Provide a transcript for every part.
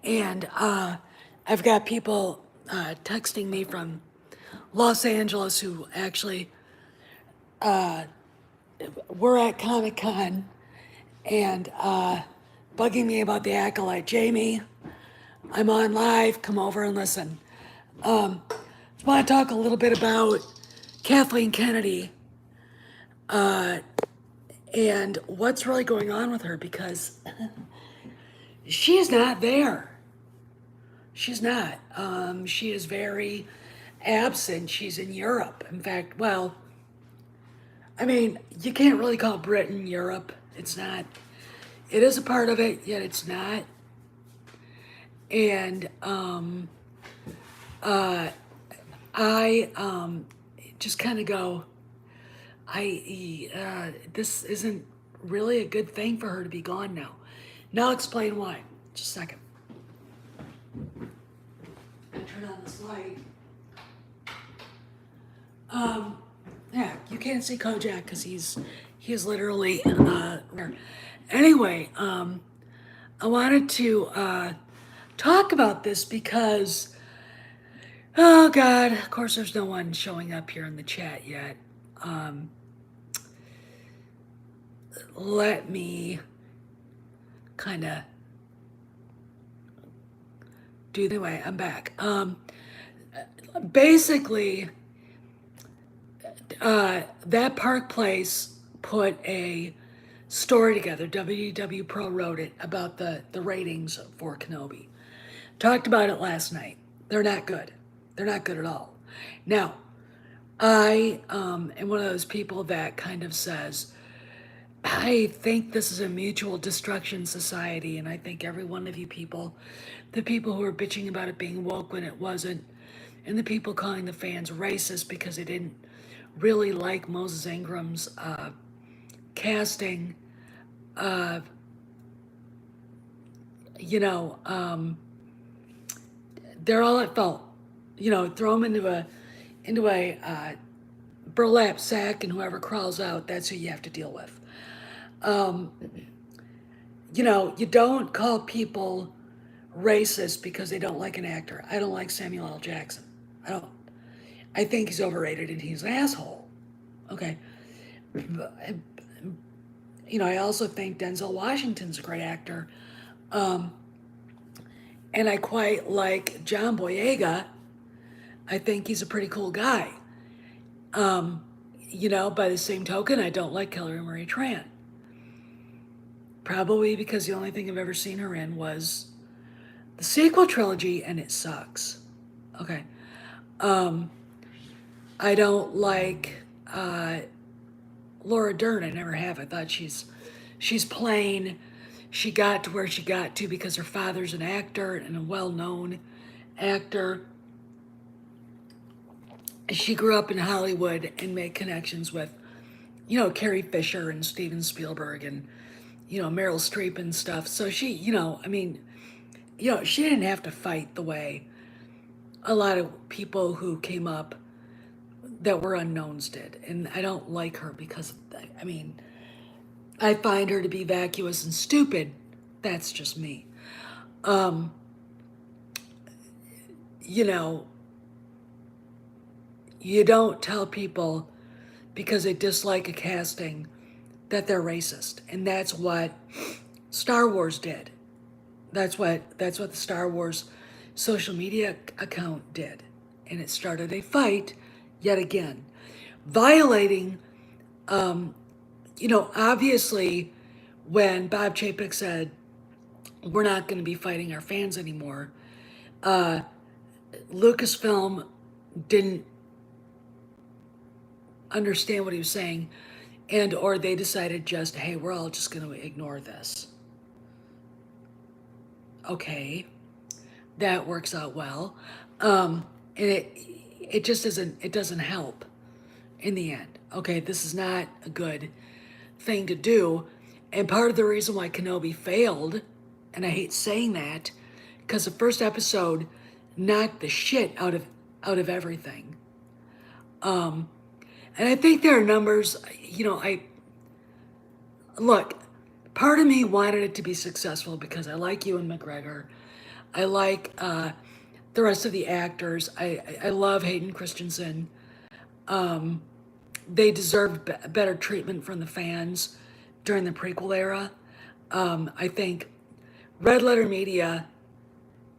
And I've got people texting me from Los Angeles who actually were at Comic Con and bugging me about the Acolyte. Jamie, I'm on live. Come over and listen. I want to talk a little bit about Kathleen Kennedy and what's really going on with her because she's not there. She's not. She is very absent. She's in Europe. In fact, well, I mean, you can't really call Britain Europe. It's not. It is a part of it, yet it's not. And I just kind of go, this isn't really a good thing for her to be gone now. Now I'll explain why. Just a second. I turn on this light. Yeah, you can't see Kojak because he's literally anyway. I wanted to talk about this because oh God, of course there's no one showing up here in the chat yet. Let me kind of do anyway. I'm back. Basically, that Park Place put a story together. WW Pro wrote it about the ratings for Kenobi. Talked about it last night. They're not good. They're not good at all. Now, I am one of those people that kind of says, I think this is a mutual destruction society, and I think every one of you people, the people who are bitching about it being woke when it wasn't, and the people calling the fans racist because they didn't really like Moses Ingram's casting, they're all at fault. Throw them into a burlap sack, and whoever crawls out, that's who you have to deal with. You don't call people racist because they don't like an actor. I don't like Samuel L. Jackson. I don't. I think he's overrated and he's an asshole. Okay. I also think Denzel Washington's a great actor. And I quite like John Boyega. I think he's a pretty cool guy. By the same token, I don't like Hillary Marie Tran. Probably because the only thing I've ever seen her in was the sequel trilogy, and it sucks. Okay. I don't like Laura Dern. I never have. I thought she's plain. She got to where she got to because her father's an actor and a well-known actor. She grew up in Hollywood and made connections with, Carrie Fisher and Steven Spielberg and, Meryl Streep and stuff. So she, she didn't have to fight the way a lot of people who came up that were unknowns did. And I don't like her because, I find her to be vacuous and stupid. That's just me. You don't tell people because they dislike a casting that they're racist. And that's what Star Wars did. That's what the Star Wars social media account did. And it started a fight yet again. Violating, obviously when Bob Chapek said, we're not going to be fighting our fans anymore, Lucasfilm didn't understand what he was saying, and or they decided just, hey, we're all just going to ignore this. Okay, that works out well, and it just doesn't help in the end. Okay, this is not a good thing to do, and part of the reason why Kenobi failed, and I hate saying that, because the first episode knocked the shit out of everything. And I think there are numbers, look, part of me wanted it to be successful because I like Ewan McGregor. I like the rest of the actors. I love Hayden Christensen. They deserved better treatment from the fans during the prequel era. I think Red Letter Media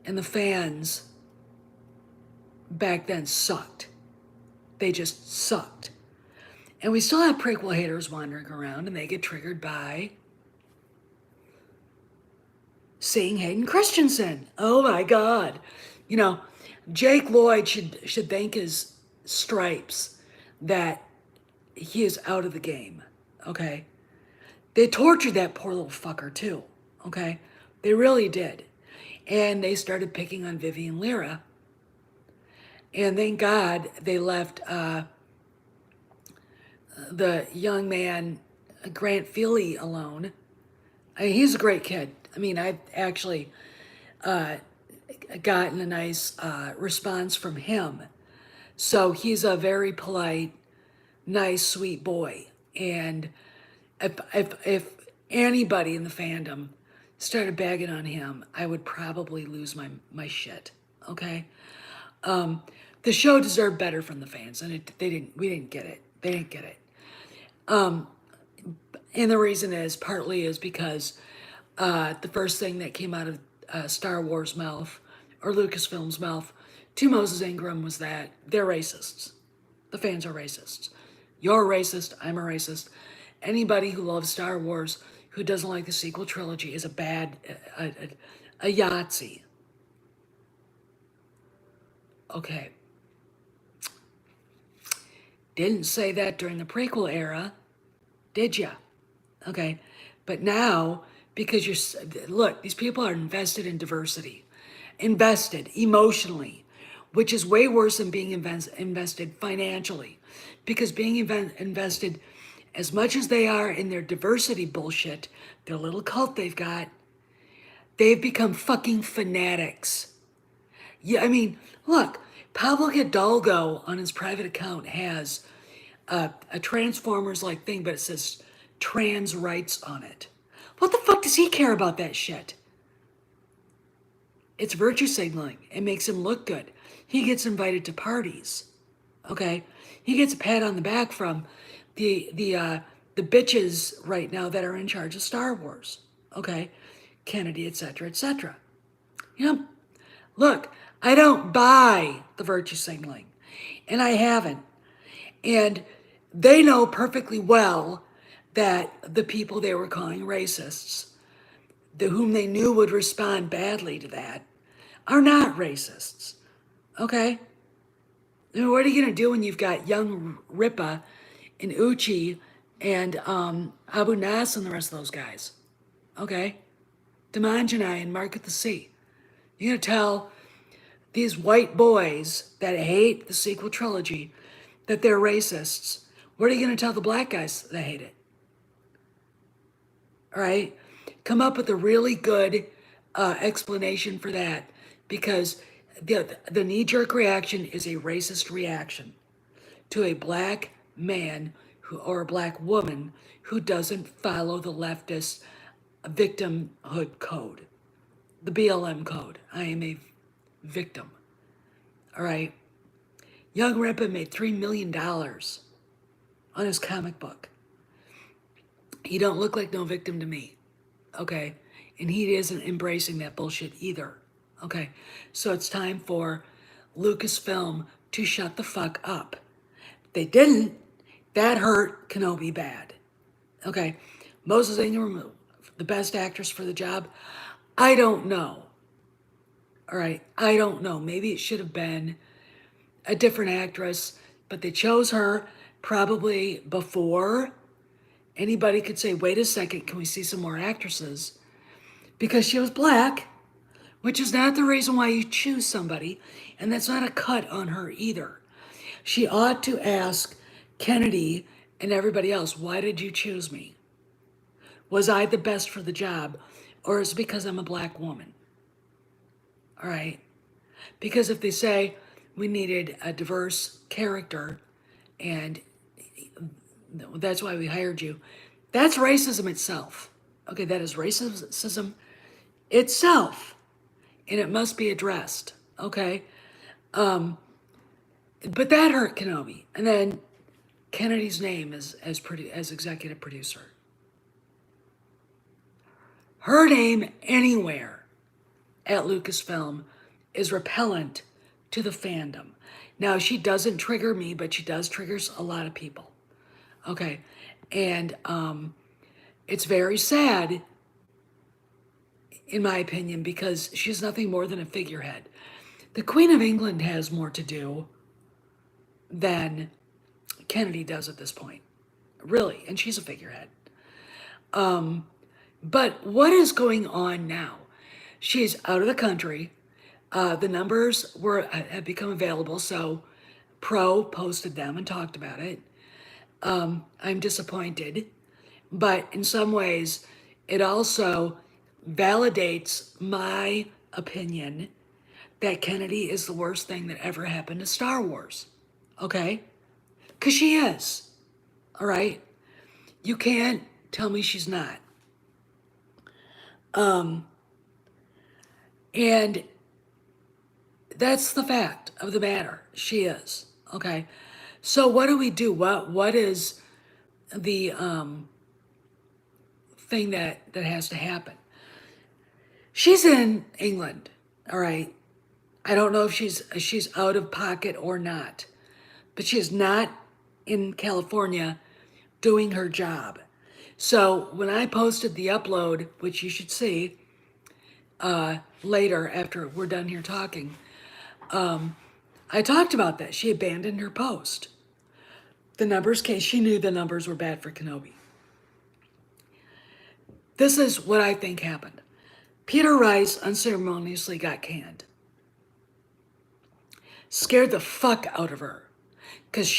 and the fans back then sucked. They just sucked. And we still have prequel haters wandering around, and they get triggered by seeing Hayden Christensen. Oh my God. You know, Jake Lloyd should thank his stripes that he is out of the game. Okay? They tortured that poor little fucker too. Okay? They really did. And they started picking on Vivian Lyra. And thank God they left the young man, Grant Feely, alone. I mean, he's a great kid. I mean, I've actually gotten a nice response from him. So he's a very polite, nice, sweet boy. And if anybody in the fandom started bagging on him, I would probably lose my shit. Okay. The show deserved better from the fans, and we didn't get it. They didn't get it. And the reason partly because the first thing that came out of Star Wars' mouth or Lucasfilm's mouth to Moses Ingram was that they're racists. The fans are racists. You're a racist. I'm a racist. Anybody who loves Star Wars who doesn't like the sequel trilogy is a Yahtzee. Okay. Didn't say that during the prequel era, did ya? Okay. But now, because look, these people are invested in diversity, invested emotionally, which is way worse than being invested financially. Because being invested as much as they are in their diversity bullshit, their little cult they've become fucking fanatics. Yeah, I mean, look, Pablo Hidalgo on his private account has a Transformers-like thing, but it says trans rights on it. What the fuck does he care about that shit? It's virtue signaling. It makes him look good. He gets invited to parties. Okay? He gets a pat on the back from the bitches right now that are in charge of Star Wars. Okay? Kennedy, etc., etc. You know, look, I don't buy the virtue signaling. And I haven't. And they know perfectly well that the people they were calling racists, whom they knew would respond badly to that, are not racists. Okay? I mean, what are you going to do when you've got young Ripa and Uchi and Abu Nas and the rest of those guys? Okay? Demanjanai and Mark at the Sea. You're going to tell these white boys that hate the sequel trilogy that they're racists. What are you going to tell the black guys that hate it? All right? Come up with a really good explanation for that, because the knee-jerk reaction is a racist reaction to a black man or a black woman who doesn't follow the leftist victimhood code, the BLM code. I am a victim. All right? Young Ripa made $3 million on his comic book. He don't look like no victim to me. Okay? And he isn't embracing that bullshit either. Okay? So it's time for Lucasfilm to shut the fuck up. They didn't. That hurt Kenobi bad. Okay? Moses Ingram, the best actress for the job? I don't know. All right? I don't know. Maybe it should have been a different actress, but they chose her probably before anybody could say, wait a second, can we see some more actresses? Because she was black, which is not the reason why you choose somebody, and that's not a cut on her either. She ought to ask Kennedy and everybody else, why did you choose me? Was I the best for the job, or is it because I'm a black woman? All right? Because if they say we needed a diverse character and that's why we hired you, that's racism itself. Okay, that is racism itself. and it must be addressed. Okay, but that hurt Kenobi, and then Kennedy's name as executive producer. Her name anywhere at Lucasfilm is repellent to the fandom. Now, she doesn't trigger me, but she does triggers a lot of people. Okay, and it's very sad, in my opinion, because she's nothing more than a figurehead. The Queen of England has more to do than Kennedy does at this point, really, and she's a figurehead. But what is going on now? She's out of the country. The numbers have become available, so Pro posted them and talked about it. I'm disappointed, but in some ways, it also validates my opinion that Kennedy is the worst thing that ever happened to Star Wars. Okay? Because she is. All right? You can't tell me she's not. And that's the fact of the matter. She is. Okay? So what do we do? What is the thing that has to happen? She's in England, all right? I don't know if she's out of pocket or not, but she's not in California doing her job. So when I posted the upload, which you should see later after we're done here talking, I talked about that. She abandoned her post. The numbers came. She knew the numbers were bad for Kenobi. This is what I think happened. Peter Rice unceremoniously got canned. Scared the fuck out of her. Because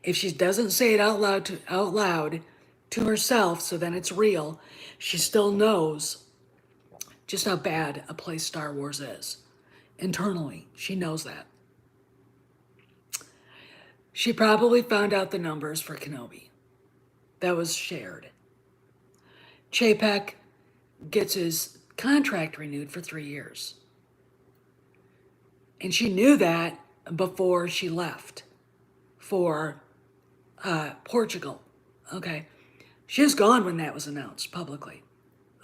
if she doesn't say it out loud to herself, so then it's real, she still knows just how bad a place Star Wars is. Internally, she knows that. She probably found out the numbers for Kenobi. That was shared. Chapek gets his contract renewed for 3 years. And she knew that before she left for Portugal. Okay. She was gone when that was announced publicly.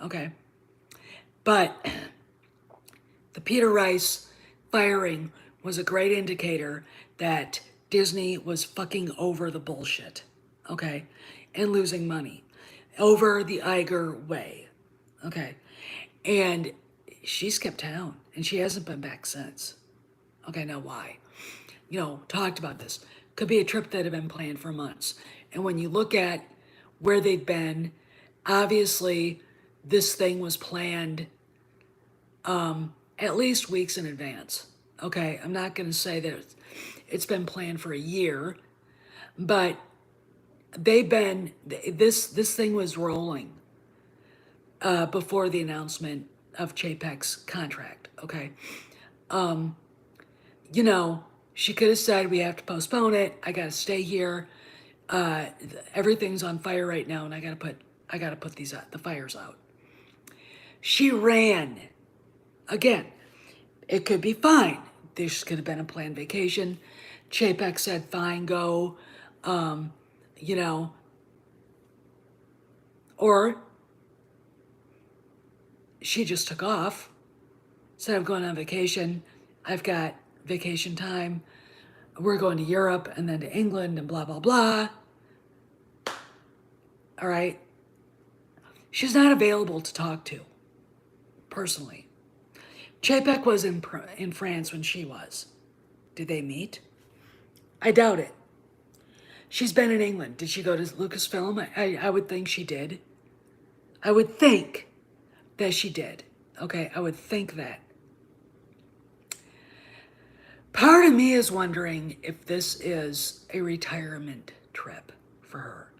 Okay. But the Peter Rice firing was a great indicator that Disney was fucking over the bullshit. Okay. And losing money over the Iger way. Okay. And she's kept town and she hasn't been back since. Okay, now why? Talked about this. Could be a trip that had been planned for months. And when you look at where they've been, obviously this thing was planned at least weeks in advance. Okay, I'm not going to say that it's been planned for a year, but this thing was rolling before the announcement of Chapek's contract. Okay. She could have said, we have to postpone it. I got to stay here. Everything's on fire right now, and I got to put the fires out. She ran. Again, it could be fine. This could have been a planned vacation. Chapek said, fine, go. Or she just took off. Said, I'm going on vacation. I've got vacation time. We're going to Europe and then to England and blah, blah, blah. All right. She's not available to talk to, personally. Chapek was in France when she was. Did they meet? I doubt it. She's been in England. Did she go to Lucasfilm? I would think she did. I would think that she did. Okay, I would think that. Part of me is wondering if this is a retirement trip for her.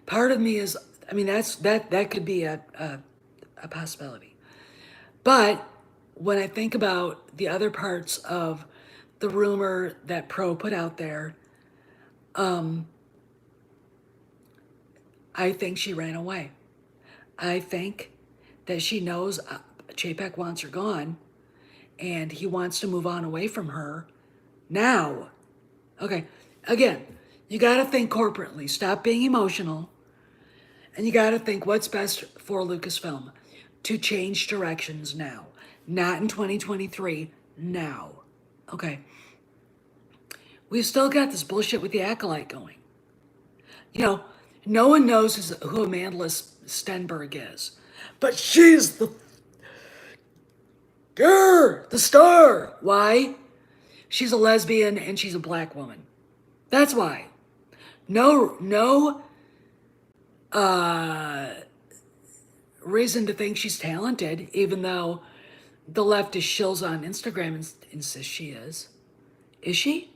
Part of me is, that could be a possibility. But when I think about the other parts of the rumor that Pro put out there, I think she ran away. I think that she knows Chapek wants her gone, and he wants to move on away from her now. Okay, again, you got to think corporately. Stop being emotional, and you got to think what's best for Lucasfilm to change directions now, not in 2023. Now, okay. We've still got this bullshit with the Acolyte going. You know, no one knows who Amanda Stenberg is, but she's the girl, the star. Why? She's a lesbian and she's a black woman. That's why. No reason to think she's talented, even though the leftist shills on Instagram insist she is. Is she?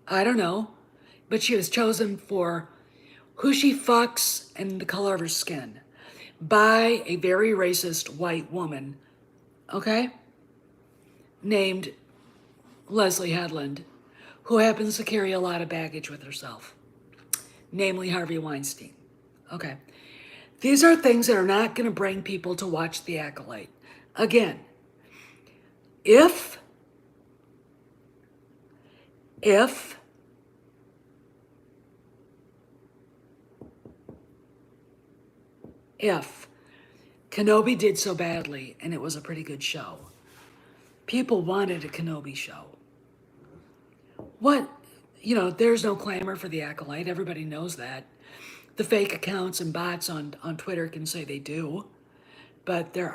I don't know. But she was chosen for who she fucks and the color of her skin by a very racist white woman, okay? Named Leslie Headland, who happens to carry a lot of baggage with herself, namely Harvey Weinstein. Okay. These are things that are not going to bring people to watch The Acolyte. Again, if Kenobi did so badly and it was a pretty good show, people wanted a Kenobi show. What? You know, there's no clamor for The Acolyte. Everybody knows that. The fake accounts and bots on Twitter can say they do, but there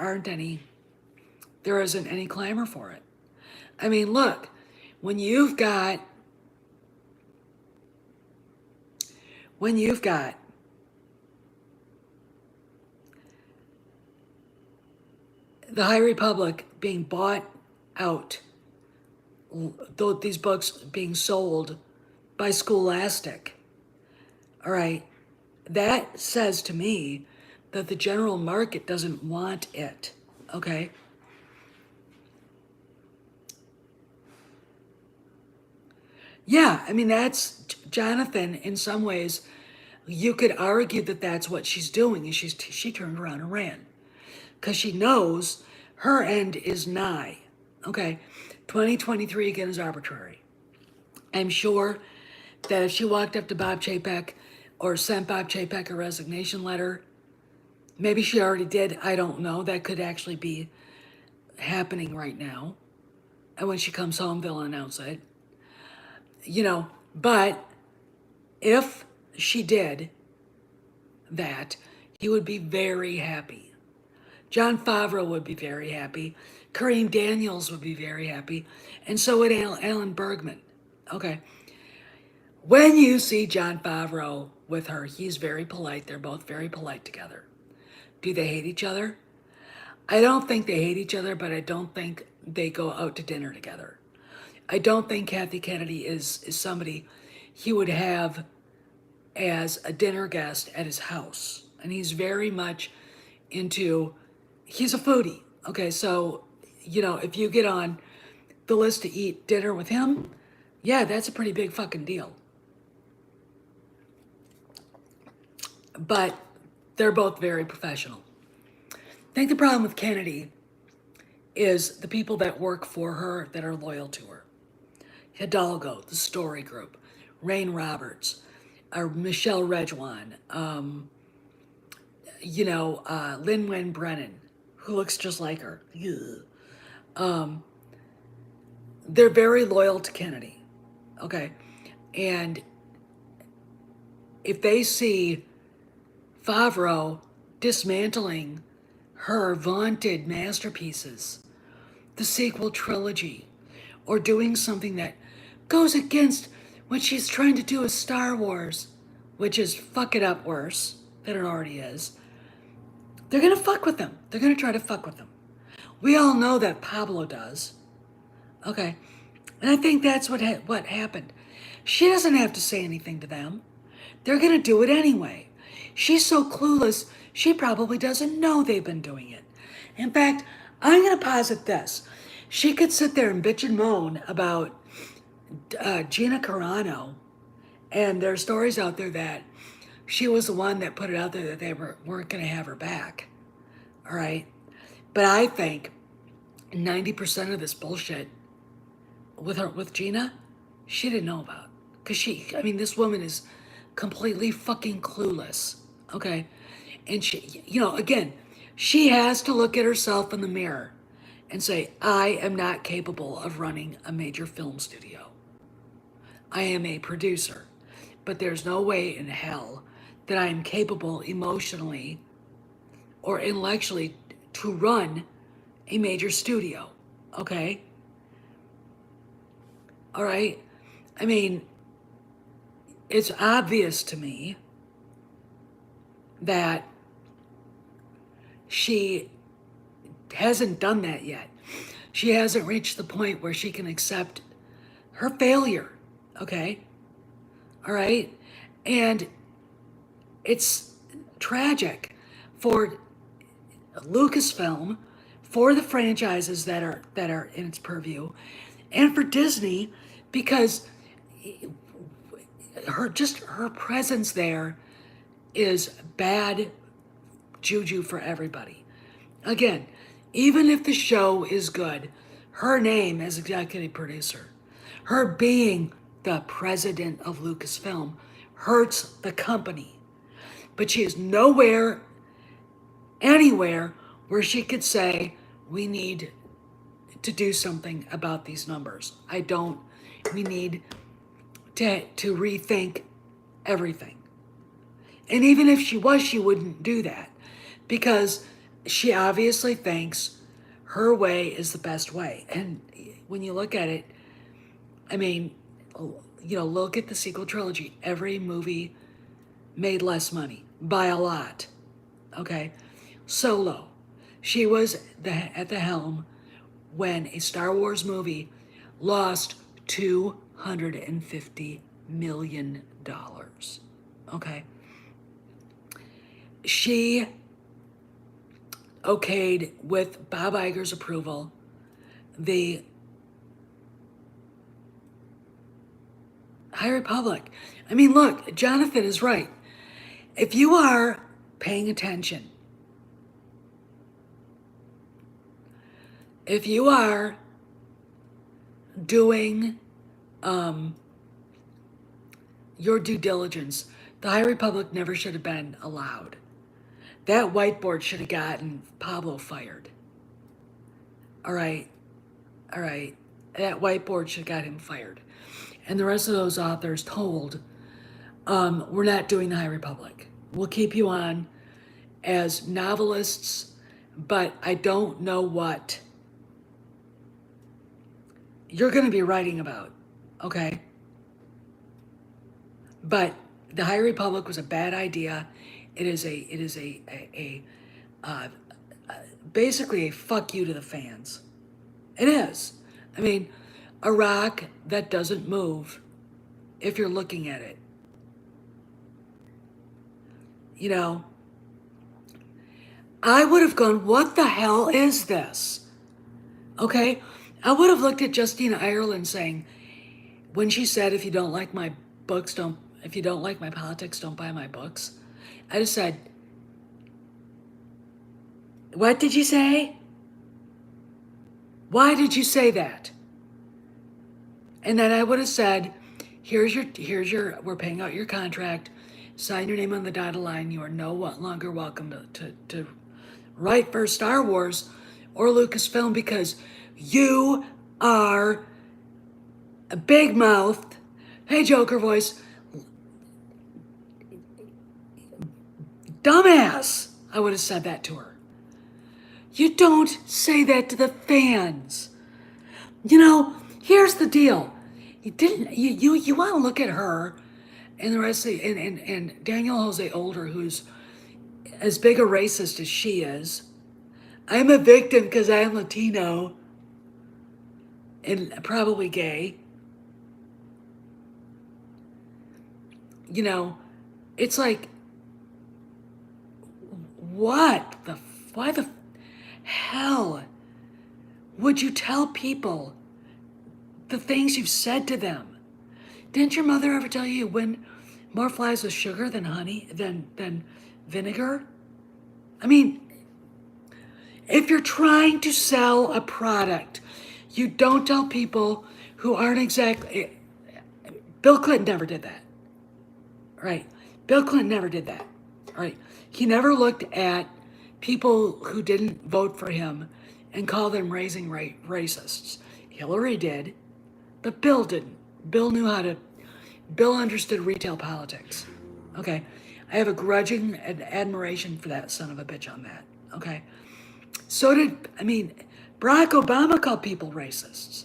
isn't any clamor for it. I mean, look, when you've got the High Republic being bought out, these books being sold by Scholastic, all right, that says to me that the general market doesn't want it, okay? Yeah, I mean, that's Jonathan. In some ways, you could argue that that's what she's doing, is she turned around and ran. Because she knows her end is nigh, okay? 2023 again is arbitrary. I'm sure that if she walked up to Bob Chapek or sent Bob Chapek a resignation letter, maybe she already did, I don't know, that could actually be happening right now. And when she comes home, they'll announce it. You know, but if she did that, he would be very happy. Jon Favreau would be very happy. Kareem Daniels would be very happy. And so would Alan Bergman. Okay. When you see Jon Favreau with her, he's very polite. They're both very polite together. Do they hate each other? I don't think they hate each other, but I don't think they go out to dinner together. I don't think Kathy Kennedy is somebody he would have as a dinner guest at his house. And he's very much he's a foodie. Okay, so, you know, if you get on the list to eat dinner with him, yeah, that's a pretty big fucking deal. But they're both very professional. I think the problem with Kennedy is the people that work for her that are loyal to her. Hidalgo, the Story Group, Rain Roberts, or Michelle Redjuan, Lin-Wen Brennan, who looks just like her. They're very loyal to Kennedy, okay? And if they see Favreau dismantling her vaunted masterpieces, the sequel trilogy, or doing something that goes against what she's trying to do with Star Wars, which is fuck it up worse than it already is, they're gonna fuck with them. They're gonna try to fuck with them. We all know that Pablo does. Okay. And I think that's what happened. She doesn't have to say anything to them. They're gonna do it anyway. She's so clueless, she probably doesn't know they've been doing it. In fact, I'm gonna posit this. She could sit there and bitch and moan about Gina Carano, and there are stories out there that she was the one that put it out there that they weren't going to have her back. all right? But I think 90% of this bullshit with Gina, she didn't know about. Because this woman is completely fucking clueless, okay? And she, again, she has to look at herself in the mirror and say, I am not capable of running a major film studio. I am a producer, but there's no way in hell that I am capable emotionally or intellectually to run a major studio, okay? All right? I mean, it's obvious to me that she hasn't done that yet. She hasn't reached the point where she can accept her failure, okay? All right? And it's tragic for Lucasfilm, for the franchises that are in its purview, and for Disney, because her presence there is bad juju for everybody. Again, even if the show is good, her name as executive producer, her being the president of Lucasfilm, hurts the company. But she is nowhere, anywhere where she could say, we need to do something about these numbers. We need to rethink everything. And even if she was, she wouldn't do that because she obviously thinks her way is the best way. And when you look at it, look at the sequel trilogy. Every movie made less money by a lot. Okay? Solo. She was at the helm when a Star Wars movie lost $250 million. Okay? She okayed, with Bob Iger's approval, the High Republic. Look, Jonathan is right. If you are paying attention, if you are doing your due diligence, the High Republic never should have been allowed. That whiteboard should have gotten Pablo fired. All right. That whiteboard should have got him fired. And the rest of those authors told, we're not doing the High Republic. We'll keep you on as novelists, but I don't know what you're going to be writing about, okay? But the High Republic was a bad idea. It is basically a fuck you to the fans. It is. A rock that doesn't move if you're looking at it. I would have gone, what the hell is this? Okay? I would have looked at Justina Ireland saying, when she said, if you don't like my politics, don't buy my books. I just said, what did you say? Why did you say that? And then I would have said, here's your, we're paying out your contract, sign your name on the dotted line. You are no longer welcome to write for Star Wars or Lucasfilm because you are a big mouthed, hey Joker voice, dumbass. I would have said that to her. You don't say that to the fans. Here's the deal. You want to look at her and the rest of and Daniel Jose Older, who's as big a racist as she is. I'm a victim because I'm Latino and probably gay. It's like, why the hell would you tell people the things you've said to them? Didn't your mother ever tell you win more flies with sugar than honey, than vinegar? If you're trying to sell a product, you don't tell people who aren't exactly. Bill Clinton never did that. Right? Bill Clinton never did that. Right? He never looked at people who didn't vote for him and called them racists. Hillary did, but Bill didn't. Bill knew how to. Bill understood retail politics. Okay? I have a grudging admiration for that son of a bitch on that. Okay? So did, Barack Obama called people racists.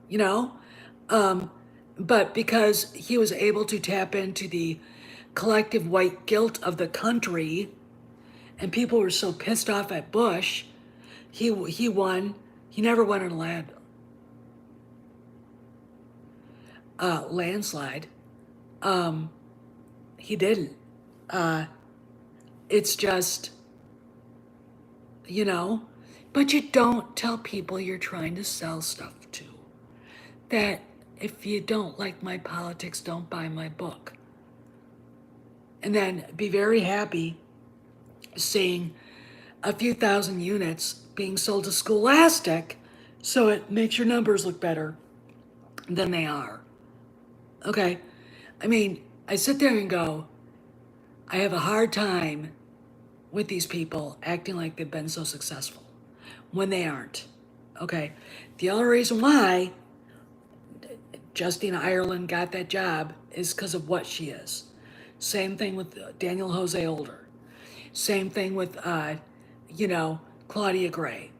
You know? But because he was able to tap into the collective white guilt of the country, and people were so pissed off at Bush, he won. He never won in a landslide. He didn't. It's just, but you don't tell people you're trying to sell stuff to. That if you don't like my politics, don't buy my book. And then be very happy seeing a few thousand units being sold to Scholastic so it makes your numbers look better than they are. Okay? I sit there and go, I have a hard time with these people acting like they've been so successful when they aren't. Okay? The only reason why Justine Ireland got that job is because of what she is. Same thing with Daniel Jose Older. Same thing with, Claudia Gray.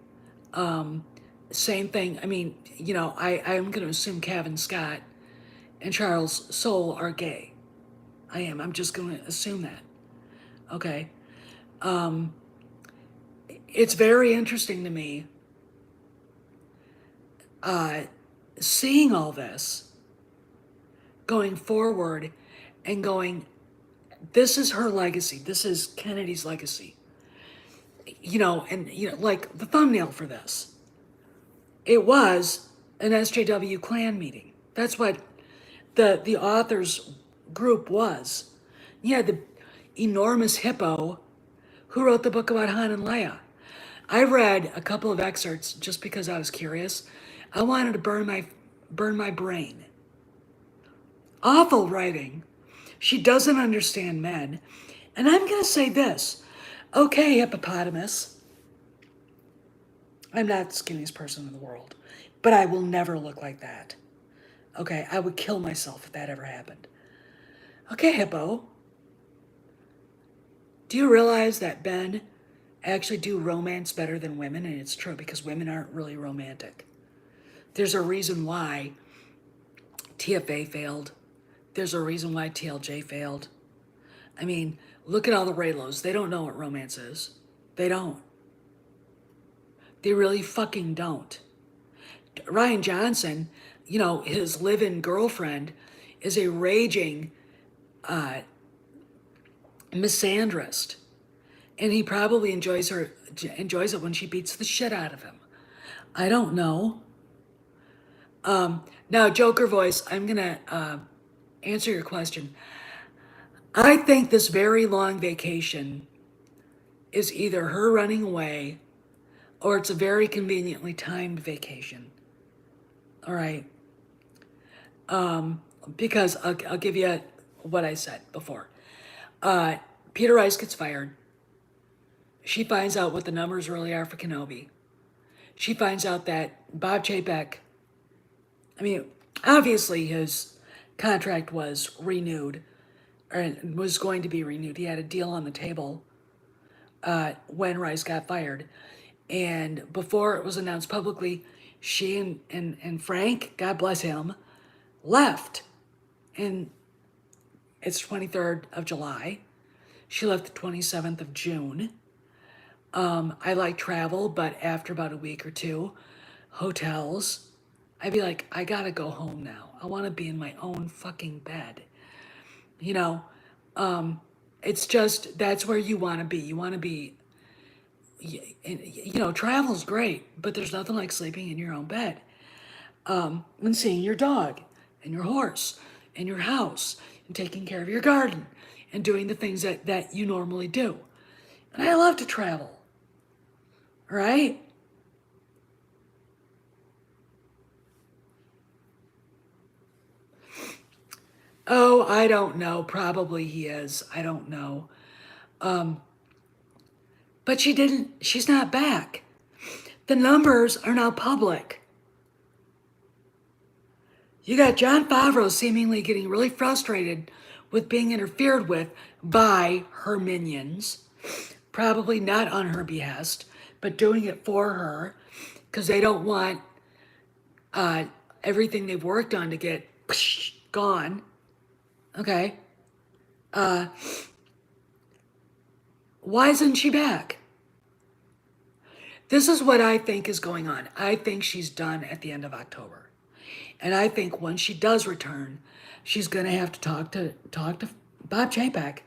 Same thing, I'm going to assume Kevin Scott and Charles Soule are gay. I am. I'm just going to assume that. Okay? It's very interesting to me seeing all this going forward and going, this is her legacy. This is Kennedy's legacy. Like the thumbnail for this. It was an SJW Klan meeting. That's what the authors group was. Yeah, the enormous hippo who wrote the book about Han and Leia. I read a couple of excerpts just because I was curious. I wanted to burn my brain. Awful writing. She doesn't understand men. And I'm going to say this. Okay, hippopotamus. I'm not the skinniest person in the world, but I will never look like that. Okay, I would kill myself if that ever happened. Okay, hippo. Do you realize that men actually do romance better than women? And it's true because women aren't really romantic. There's a reason why TFA failed. There's a reason why TLJ failed. Look at all the Raylos. They don't know what romance is. They don't. They really fucking don't. Ryan Johnson, his live-in girlfriend is a raging misandrist. And he probably enjoys it when she beats the shit out of him. I don't know. Now, Joker voice, I'm going to answer your question. I think this very long vacation is either her running away or it's a very conveniently timed vacation. All right. Because I'll give you what I said before. Peter Rice gets fired. She finds out what the numbers really are for Kenobi. She finds out that Bob Chapek, obviously his contract was renewed, or was going to be renewed. He had a deal on the table when Rice got fired. And before it was announced publicly, she and Frank, God bless him, left. And it's 23rd of July. She left the 27th of June. I like travel, but after about a week or two, hotels, I'd be like, I gotta go home now. I want to be in my own fucking bed. It's just, that's where you want to be. You want to be, travel's great, but there's nothing like sleeping in your own bed. And seeing your dog and your horse and your house and taking care of your garden and doing the things that you normally do. And I love to travel. All right? Oh, I don't know. Probably he is. I don't know. But she's not back. The numbers are now public. You got Jon Favreau seemingly getting really frustrated with being interfered with by her minions, probably not on her behest, but doing it for her because they don't want uh, everything they've worked on to get gone. Okay. Why isn't she back? This is what I think is going on. I think she's done at the end of October. And I think when she does return, she's going to have to talk to Bob Chapek,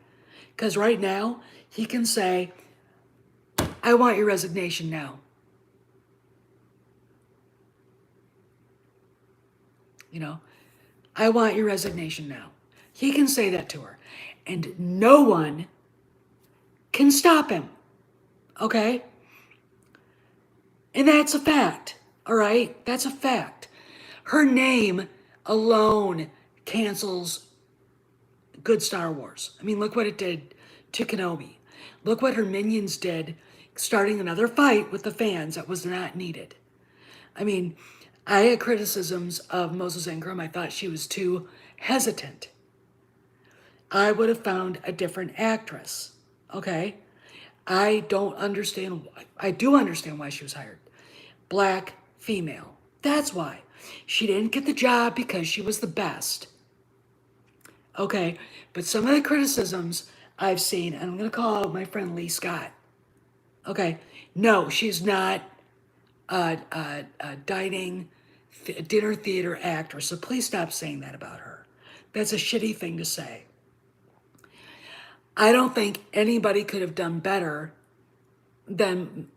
because right now he can say, "I want your resignation now." You know, "I want your resignation now." He can say that to her, and no one can stop him. Okay, and that's a fact. All right, that's a fact. Her name alone cancels good Star Wars. I mean, look what it did to Kenobi. Look what her minions did, starting another fight with the fans that was not needed. I mean, I had criticisms of Moses Ingram. I thought she was too hesitant. I would have found a different actress. Okay? I don't understand why. I do understand why she was hired. Black female. That's why. She didn't get the job because she was the best. Okay, but some of the criticisms I've seen, and I'm going to call out my friend Lee Scott. Okay, no, she's not a dining, dinner theater actress, so please stop saying that about her. That's a shitty thing to say. I don't think anybody could have done better than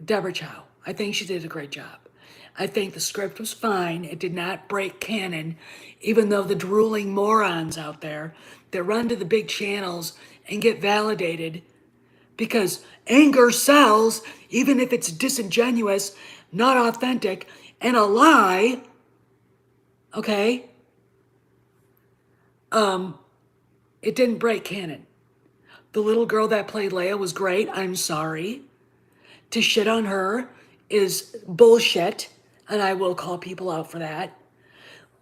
Deborah Chow. I think she did a great job. I think the script was fine. It did not break canon, even though the drooling morons out there that run to the big channels and get validated because anger sells, even if it's disingenuous, not authentic, and a lie. Okay? It didn't break canon. The little girl that played Leia was great. I'm sorry. To shit on her is bullshit, and I will call people out for that.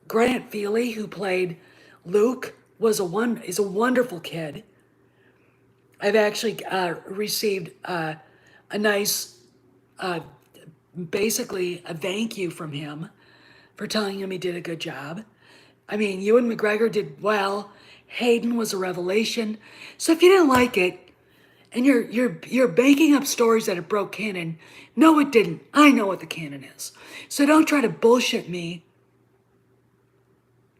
Grant Feely, who played Luke, is a wonderful kid. I've actually received a nice, basically a thank you from him for telling him he did a good job. I mean, Ewan McGregor did well. Hayden was a revelation. So if you didn't like it, and you're banking up stories that it broke canon, no, it didn't. I know what the canon is. So don't try to bullshit me.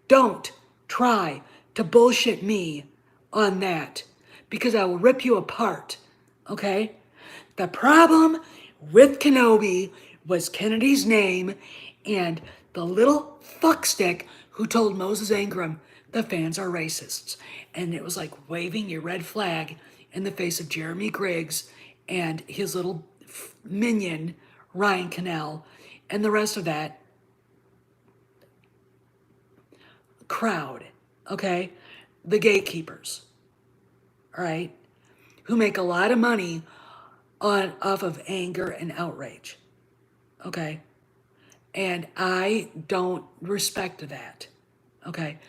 Don't try to bullshit me on that, because I will rip you apart. Okay? The problem with Kenobi was Kennedy's name and the little fuckstick who told Moses Ingram the fans are racists. And it was like waving your red flag in the face of Jeremy Griggs and his little minion, Ryan Cannell, and the rest of that crowd, okay? The gatekeepers, all right? Who make a lot of money off of anger and outrage, okay? And I don't respect that, okay?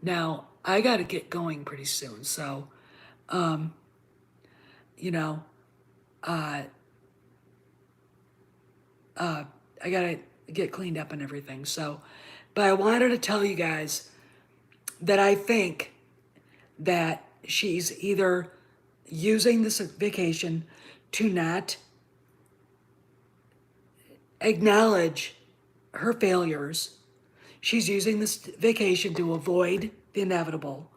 Now, I got to get going pretty soon, so, you know, I got to get cleaned up and everything, so, but I wanted to tell you guys that I think that she's either using this vacation to not acknowledge her failures. She's using this vacation to avoid the inevitable.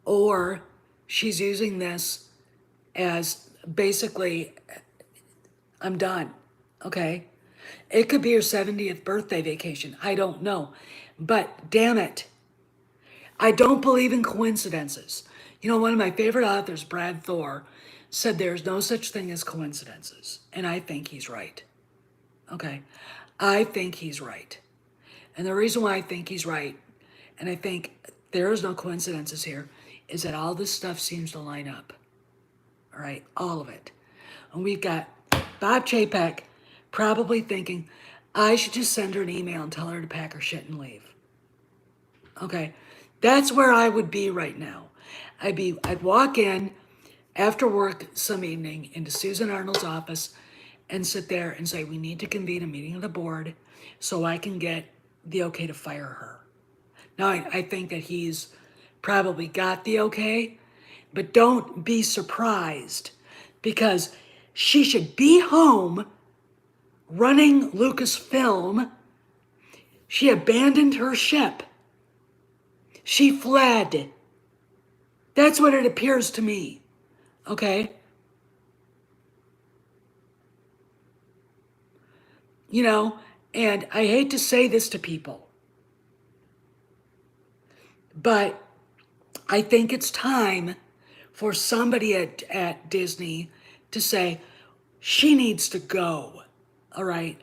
Or she's using this as basically, I'm done. Okay? It could be her 70th birthday vacation. I don't know. But damn it. I don't believe in coincidences. You know, one of my favorite authors, Brad Thor, said there's no such thing as coincidences. And I think he's right. Okay? I think he's right. And the reason why I think he's right, and I think there is no coincidences here, is that all this stuff seems to line up. All right? All of it. And we've got Bob Chapek probably thinking, I should just send her an email and tell her to pack her shit and leave. Okay? That's where I would be right now. I'd walk in after work some evening into Susan Arnold's office and sit there and say, we need to convene a meeting of the board so I can get the okay to fire her. Now, I think that he's probably got the okay, but don't be surprised because she should be home running Lucasfilm. She abandoned her ship. She fled. That's what it appears to me. Okay? You know, and I hate to say this to people, but I think it's time for somebody at Disney to say, she needs to go. All right?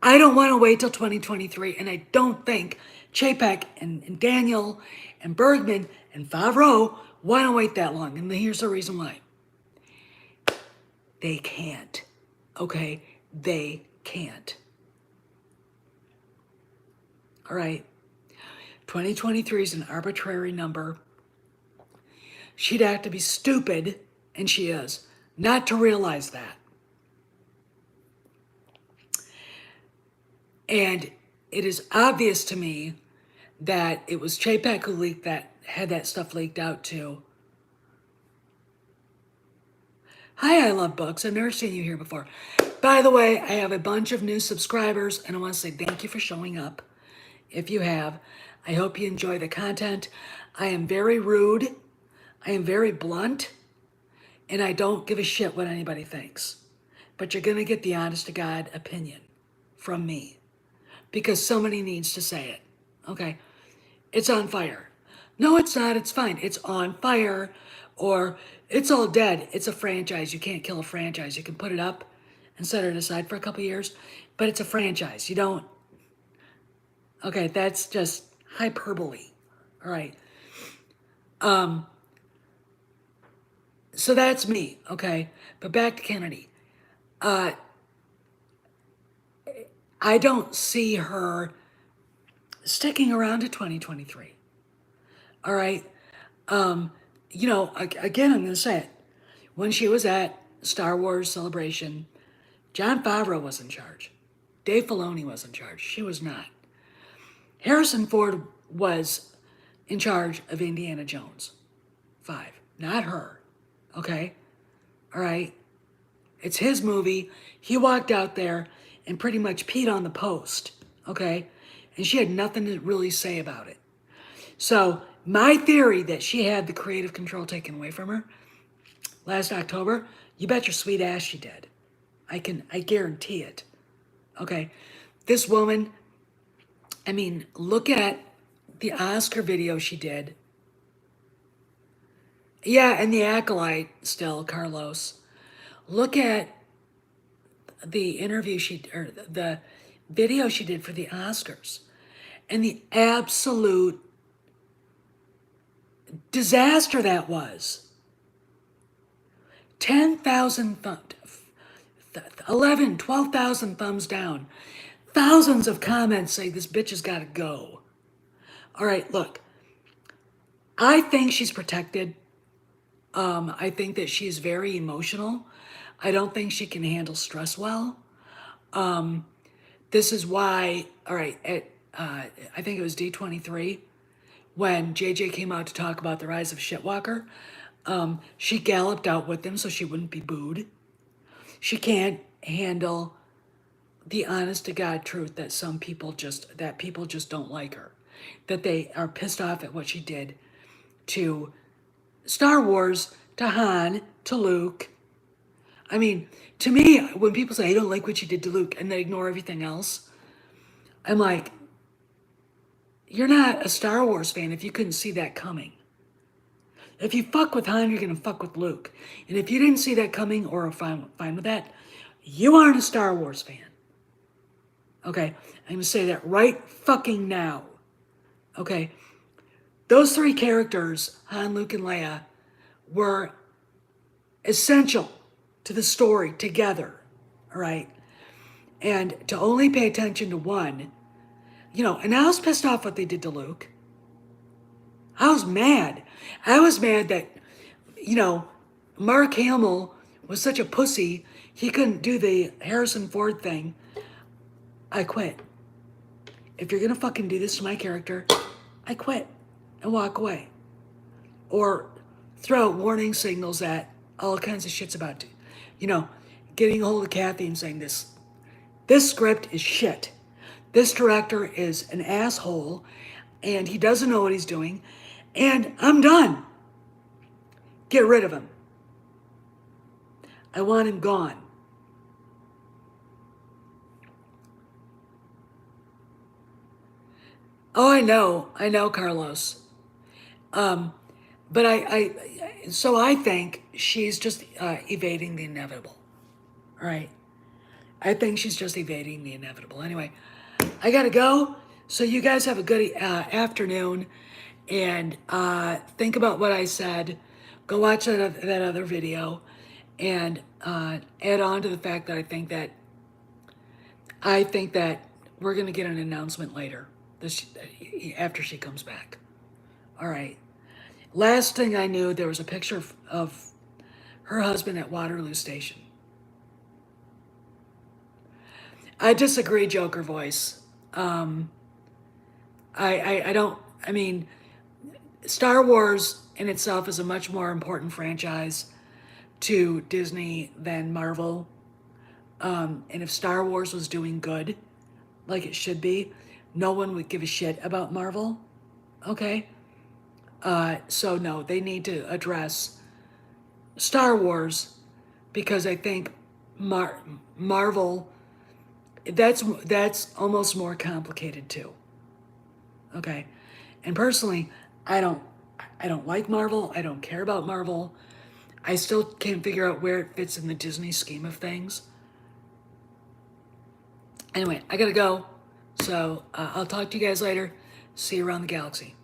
I don't want to wait till 2023, and I don't think Chapek and Daniel and Bergman and Favreau want to wait that long. And here's the reason why. They can't. Okay? They can't. All right? 2023 is an arbitrary number. She'd have to be stupid, and she is, not to realize that. And it is obvious to me that it was Chapek who had that stuff leaked out to. Hi, I love books. I've never seen you here before. By the way, I have a bunch of new subscribers, and I want to say thank you for showing up. If you have, I hope you enjoy the content. I am very rude. I am very blunt, and I don't give a shit what anybody thinks. But you're going to get the honest to God opinion from me because somebody needs to say it. Okay? It's on fire. No, it's not. It's fine. It's on fire. Or it's all dead. It's a franchise. You can't kill a franchise. You can put it up and set it aside for a couple years, but it's a franchise. You don't. Okay, that's just hyperbole. All right. So that's me. Okay, but back to Kennedy. I don't see her sticking around to 2023. All right. You know, again, I'm going to say it. When she was at Star Wars Celebration, Jon Favreau was in charge. Dave Filoni was in charge. She was not. Harrison Ford was in charge of Indiana Jones 5, not her. Okay? All right? It's his movie. He walked out there and pretty much peed on the post. Okay? And she had nothing to really say about it. So, my theory that she had the creative control taken away from her last October, you bet your sweet ass she did. I guarantee it. Okay? This woman, I mean, look at the Oscar video she did. Yeah, and the Acolyte still, Carlos. Look at the interview or the video she did for the Oscars. And the absolute disaster that was. 10,000, 11, 12,000 thumbs down. Thousands of comments say this bitch has got to go. All right, look. I think she's protected. I think that she's very emotional. I don't think she can handle stress well. This is why, all right, I think it was D23, when JJ came out to talk about the rise of Shitwalker, she galloped out with him so she wouldn't be booed. She can't handle the honest to God truth that people just don't like her. That they are pissed off at what she did to Star Wars, to Han, to Luke. I mean, to me, when people say, I don't like what you did to Luke, and they ignore everything else, I'm like, you're not a Star Wars fan if you couldn't see that coming. If you fuck with Han, you're gonna fuck with Luke. And if you didn't see that coming or are fine with that, you aren't a Star Wars fan. Okay, I'm gonna say that right fucking now. Okay, those three characters, Han, Luke, and Leia, were essential to the story together. All right, and to only pay attention to one, and I was pissed off what they did to Luke. I was mad. I was mad that, Mark Hamill was such a pussy, he couldn't do the Harrison Ford thing. I quit. If you're gonna fucking do this to my character, I quit and walk away. Or throw out warning signals that all kinds of shit's about to, getting a hold of Kathy and saying this script is shit. This director is an asshole and he doesn't know what he's doing and I'm done. Get rid of him. I want him gone. Oh, I know, Carlos. But so I think she's just evading the inevitable. All right. I think she's just evading the inevitable. Anyway, I gotta go. So you guys have a good afternoon, and think about what I said. Go watch that other video, and add on to the fact that I think that we're gonna get an announcement later, after she comes back. All right. Last thing I knew, there was a picture of her husband at Waterloo Station. I disagree, Joker voice. I don't. I mean, Star Wars in itself is a much more important franchise to Disney than Marvel. And if Star Wars was doing good, like it should be, no one would give a shit about Marvel. Okay? So no, they need to address Star Wars because I think Marvel, that's almost more complicated too. Okay? And personally, I don't like Marvel. I don't care about Marvel. I still can't figure out where it fits in the Disney scheme of things. Anyway, I gotta go. So I'll talk to you guys later. See you around the galaxy.